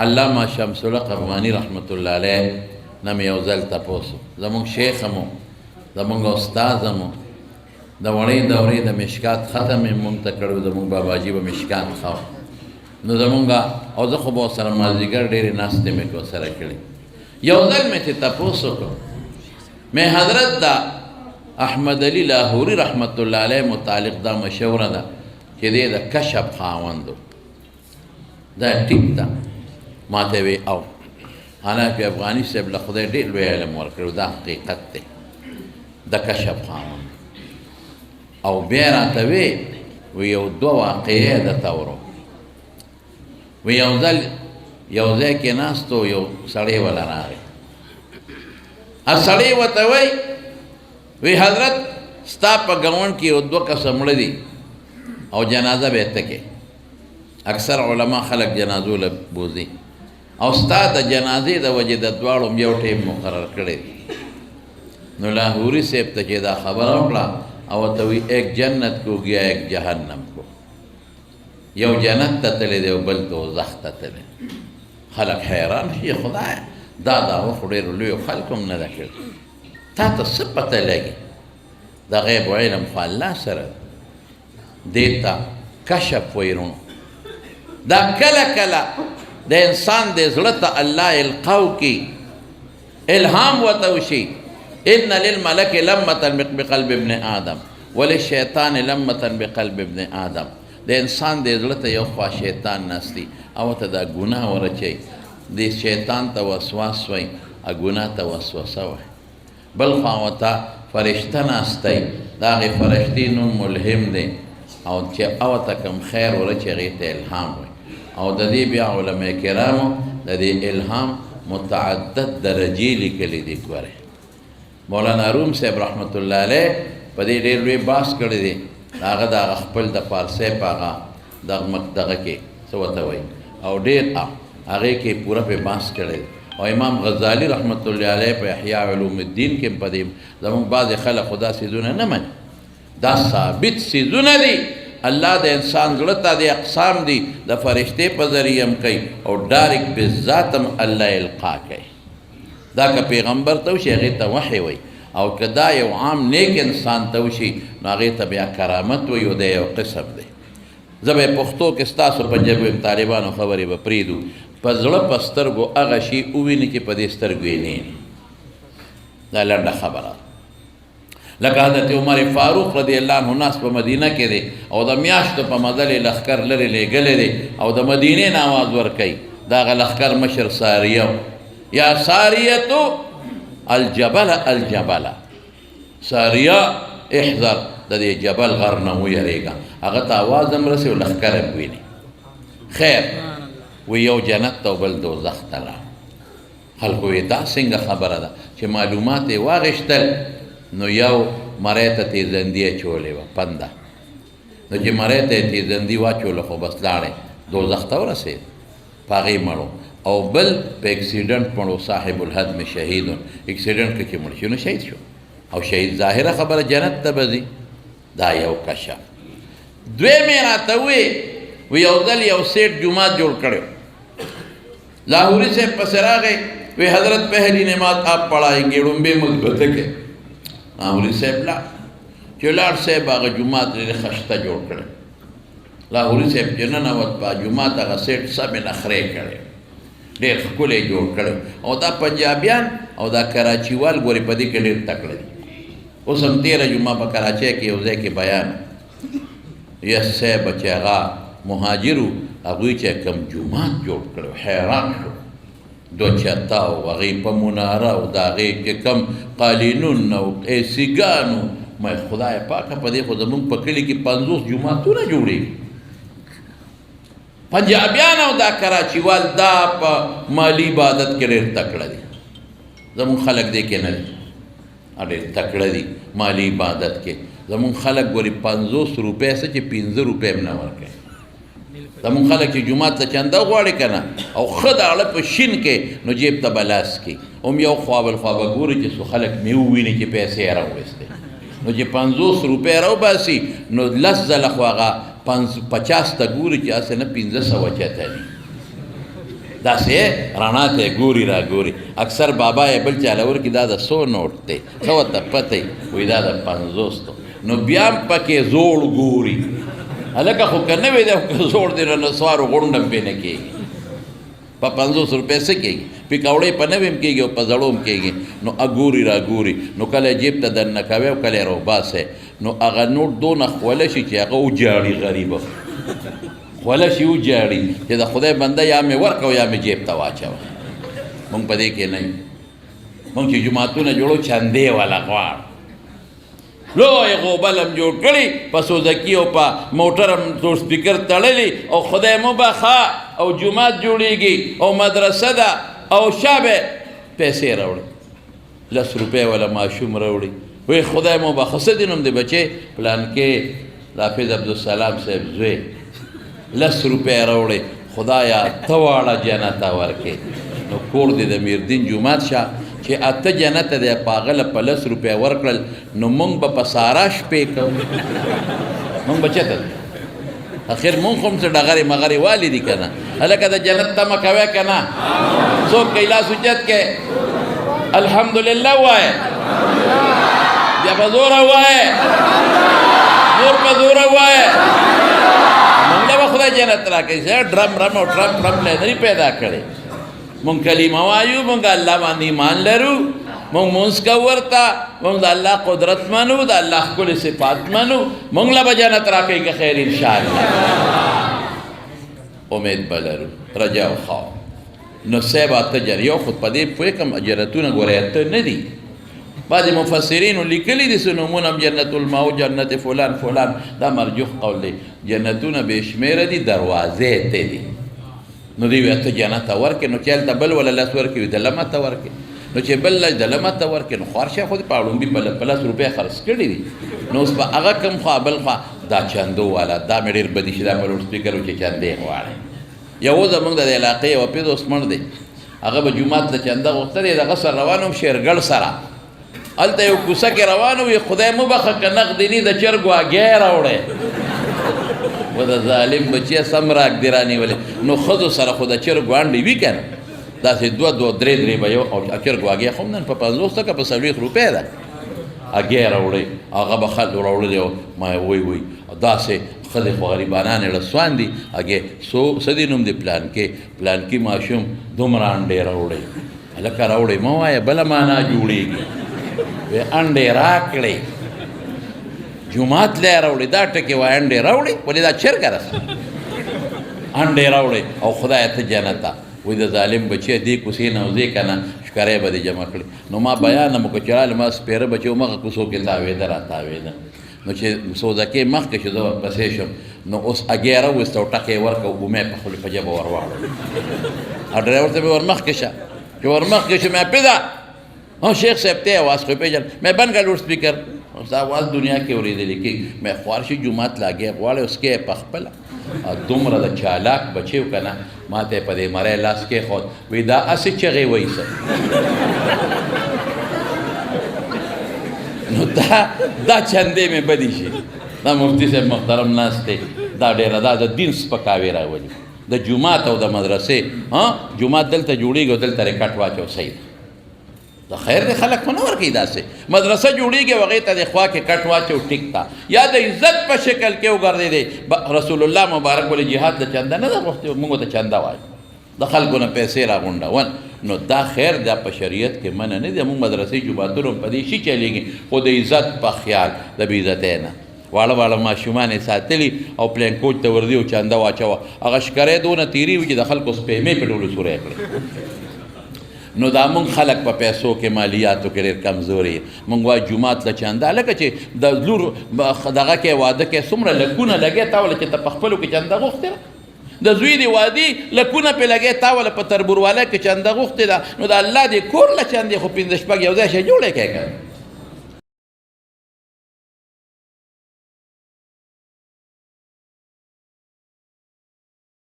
علامه شمس الحق افغاني رحمت الله علیه نم یو ځل تپوسو زمونږ شیخ مو زمونږ استاد مو د وړې دورې د مشکات ختم یې مونږ ته کړی زمونږ باباجي به مشکات خاو نو زمونږ او زه خو به ورسره مازدیګر ډېرې ناستې مې کو سره کړي یو ځل مې چې تپوس وکړو مې حضرت دا احمد علی لاهوري رحمت الله علیه متعلق دا مشوره ده چې دی د کشف خاوند دا ټیک ده ما ته وی او حالانکه افغاني صاحب له خدای ډېر لوی علم ورکړی دا حقیقت دی د کشف خاوند او بیا راته وی یو دوه واقعې درته ورو وی یو ځل یو ځای کې ناست و یو سړی وله راغی سړی ورته وی حضرت ستا په ګاونډ کې یو دوه کسه مړه دي او جنازه به یې ته کې اکثر علما خلق جنازو له بوځي او ستا د جنازې د وجې د دواړو یو ټیم مقرر کړی نو لاهوري صاحب ته چې دا خبره وکړه او ورته وی ایک جنت کو گیا ایک جهنم کو یو جنت ته تللی دی او بل دوزخ ته تللی خلق حیران شي خدایه دا دعوه خو ډېرو لویو خلکو هم نه ده کړې تا ته څه پته لګي د غیب علم خو الله سره دې ته کشف ویرو دا کله کله د انسان د زړه ته الله القاو کی الهام ورته وشي ان للملک لمة بقلب ابن آدم وللشیطان لمة بقلب ابن آدم د انسان د زړه ته یو خوا شیطان نستی او ته دا ګناه ورچي د شیطان ته وسواس وای ا ګناه ته وسوسه وای بل خوا وته فرشته نستی دا غي فرشتي نو ملهم دي او چې او ته کوم خیر ورچي غي ته الهام وای او د دې بیا علماء کرامو د دې الهام متعدد درجې لیکلي دي ګوره مولانا روم صاحب رحمت الله علیه په دې ډېر لوی بحث کړی دی هغه د خپل د فارسی په هغه دغه کې څه ورته وایي او ډېر هغې کې پوره پې بحث کړی دی او امام غزالی رحمت الله علیه په احیاء علوم الدین کې په دې زموږ بعضې خلک خو دا څیزونه نه مني دا ثابت څیزونه دي الله د انسان زړه ته د اقسام دي د فرشتې په ذریعه هم کوي او ډایرک بذات هم الله القا کوي دا که پیغمبر ته وشي هغې ته وحی وایي او که دا یو عام نیک انسان ته وشي نو هغې ته بیا کرامت وایي او دا یو قسم دی زه به پښتو کې ستاسو په ژبه یم طالبانو خبرې به پرېږدو په زړه په سترګو هغه شي وویني چې په دې سترګو یې نه دا لنډه خبره لکه حضرت عمر فاروق رضی الله عنه ناس په مدینه کې دی او د میاشتو په مزل یې لښکر لرې لیږلی دی او د مدینې نه آواز ورکوي د هغه لښکر مشر ساریه یا ساریتو الجبل الجبل ساریه احذر د دې جبل غر نه ویریږه هغه ته آواز هم رسي او لښکر هم ویني خیر و یو جنت ته او بل دوزخ ته لاړ خلکو یې دا څنګه خبره ده چې معلومات یې واغېشتل نو یو مری ته تیزندي اچولې وه پنده نو چې مری ته یې تیزندي واچوله خو بس لاړې دوزخ ته ورسېد په هغې مړو او بل په اکسیډنټ مړو صاحب الحدم شهیدون اکسیډنټ کې چې مړ شي نو شهید شو او شهید ظاهره خبره جنت ته به ځي دا یو کشف دویمې راته وی یو ځل یو سیټ جومات جوړ کړی لاهوري صاحب پسې راغی وی حضرت پہلی نماز آپ پڑھائیں گے ړومبې مثبته کې لاهوري صاحب لا چې لاړ صاحب هغه جومات ډېر خشته جوړ کړی لاهوري صاحب چې ننوت په جومات هغه سیټ سمې نخرې کړی ډېر ښکلی جوړ کړی او دا پنجابیان او دا کراچیوال ګورې په دې کې ډېر تکړه دي اوس هم تېره جمعه په کراچۍ کې یو ځای کې بیان یس صاحب چې هغه مهاجر وو هغوی چې کوم جومات جوړ کړی حیران شو دو چتا او هغې په مناره او د هغې چې کوم قالینون او ایسیګانو مې خدای پاکه په دې خو زمونږ په کلي کې 50 جوماتونه جوړېږي پنجابیان او دا کراچیوال دا په مالی عبادت کې ډېر تکړه دي زمونږ خلک دې کې نه دي ډېر تکړه دي مالی عبادت کې زمونږ خلک ګورې 50 روپۍ څه چې 15 روپۍ هم نه ورکوي زمونږ خلک چې جومات ته چنده غواړي که نه او ښه د اړه په شین کې نو جیب ته به لاس کړي هم یو خوا بل خوا به ګوري چې څو خلک مې وویني چې پیسې یې راوویستې نو چې 50 روپۍ راوباسي نو 10 ځله خو هغه 50 ته ګوري چې هسې نه 1500 چاته دي داسې رڼا ته ګوري را ګوري. اکثر بابا یې بل چاله ورکړي دا د 100 نوټ دی، څه ورته پته وي وایي دا د 50 دی. نو بیا هم پکې زوړ ګوري. هلکه خو که نوی دی خو که زوړ دی نو نسوارو غونډ هم پرې نه کېږي. په 50 روپۍ څه کېږي؟ پکوړې په نوي هم کېږي او په زړو هم کېږي. نو ګوري را ګوري، نو کله جیب ته دننه کوي او کله یې راوباسئ، نو هغه نوټ دونه خوله شي چې هغه وجاړي غریبه، خوله شي وجاړي چې د خدای بنده یا مې ورکه او یا مې جیب ته واچوه. مونږ په دې کې نه یو. مونږ چې جوماتونه جوړو چندې والا غواړو، لوی غوبل هم جوړ کړي، په سوزکي او په موټر هم ټول سپیکر تړلي، او خدای مو بخا او جومات جوړیږي او مدرسه ده او شابه پیسې راوړي. 10 روپۍ والا ماشوم راوړي، وی خدای مو بخا. څه دي نوم دی بچې؟ پلان کې حافظ عبدالسلام صاحب زوی 10 روپۍ راوړي، خدایا ته واړه جنت ورکې. نو کور دې د میردین جومات شه چې اته جنت دی، په هغه له په 10 روپۍ ورکړل، نو مونږ به په سارا شپې کوو. مونږ به چېرته ځو؟ اخر مونږ خو هم څه ډغرې مغرې والي دي که نه؟ هلکه د جنت تمه کوی که نه؟ څوک کوي لاس اوچت کې؟ الحمدلله ووایه، بیا په زوره ووایه، نور په زوره ووایه. مونږ له به خدای جنت راکوي. ډرم رم او ټرم ټرم له نه پیدا کړی. مونږ کلمه وایو، مونږ الله باندې ایمان لرو، مونږ مونځ کوو ورته، مونږ د الله قدرت منو، د الله ښکلې صفات منو. مونږ له به جنت راکوي که خیر انشاءالله. امید به لرو، رجا او خوف. نو صاحب اته جر یو خود په دې پوه کم جنتونه ګورئ اته نه دي. بعضې مفسرینو لیکلي دي څه نومونه هم، جنت الماو، جنت فلان فلان، دا مرجوح قول دی. جنتونه بې شمېره دي، دروازې ته دي. نو دی وی ته جنت ته ورکې، نو چې هلته بل وله 10 ورکې وي د لمه ته ورکې، نو چې بل لږ د لمه ته ورکې، نو خوار شه خو دې په اړومبي په 10 روپۍ خرڅ کړي دي. نو اوس په هغه کم خوا بل خوا دا چندو والا، دا مې ډېر بدي چې دا په لوډ سپیکر و چې چندې غواړي. یو زمونږ د علاقې یوه پیز عثمن دی، هغه به جومات ته چنده غوښتلې، دغه سره روان وم شیرګړ سره، هلته یو کوڅه کې روان وي، خدای مو بخښه که نقدیني د چرګو هګۍ راوړی. و د ظالم بچیه سم راک دې رانیولې. نو ښځو سره خو د چرګو انډې وي که نه، داسې 2 3 به یو، او چرګو هګۍ خو هم نن په 50 ټکه په 40 روپۍ ده هګۍ راوړی. هغه به خلک راوړلی و، ما وی داسې ښځې خو غریبانان یې رسوان دي. هګۍ څه دي نوم دی؟ پلانکي ماشوم دومره انډې راوړی. هلکه راوړی مه وایه، بله معنا جوړېږي. وی انډې راکړې، جومات لی راوړي، دا ټکې وایي انډې راوړي، ولې دا چرګه ده؟ انډې راوړي او خدای ته جنته. وایي د ظالم بچی دې کوڅې نه وځې که نه ښکاری به دې جمع کړي. نو ما بیان هم وکړه چې راله ما سپېره بچی مغه کوڅو کې تاوېده را تاوېده. نو چې سوزکې مخکې چې زه ورپسې شم، نو اوس هګۍ راوویسته او ټکې یې ورکړه او بومه یې په خولې په ژبه ور واړوله. ډرایور ته مې ور مخکې شه، چې ور مخکې شو مې پیدا شیخ صاحب ته आवाज خو پیژن، مې بند کړ لوډ سپیکر، اوس آواز دنیا کې اورېدلې کېږي. مې خوار شي جومات لاګې غواړې اوس کې په خپله دومره د چالاک بچی و که نه، ما ته یې په دې مری لاس کېښود، وایي دا هسې چغې وایي څه. نو دا چندې مې بدې شي. دا مفتي صاحب محترم ناست دی، دا ډېره دا د دین سپکاوی راولي. د جومات او د مدرسې جومات دلته جوړېږي او دلته رې کټ واچو صحیح ده. د خیر د خلک خو نه ورکوي داسې. مدرسه جوړېږي او هغې ته د خوا کې کټ واچو ټیک ته، یا د عزت په شکل کې وګرځېدی. رسول الله مبارک ولې جهاد د چنده نه ده غوښتې، موږ ته چنده وایو، د خلکو نه پیسې راغونډول. نو دا خیر دا په شریعت کې منع نه دی. موږ مدرسې جوماتونه په دې شي چلېږي، خو د عزت په خیال د بې عزتۍ نه. واړه واړه ماشومان یې ساتلي او پلین کوچ ته ورځي او چنده واچوه. هغه ښکری دونه تېري وي چې د خلکو سپېمې په ډولو سوری کړې. نو دا مونږ خلک په پیسو کې مالیاتو کې ډېر کمزوري. مونږ وایو جومات له چنده، لکه چې د لور دغه کې واده کې څومره لکونه لګې تا وله چې ته په خپلو کې چنده غوښتې ده. د زوی د وادي لکونه پې لګې تا وله په تربورواله کې چنده غوښتې ده. نو د الله دې کور له چندې خو 5 شپږ یو ځای شی جوړې کړې که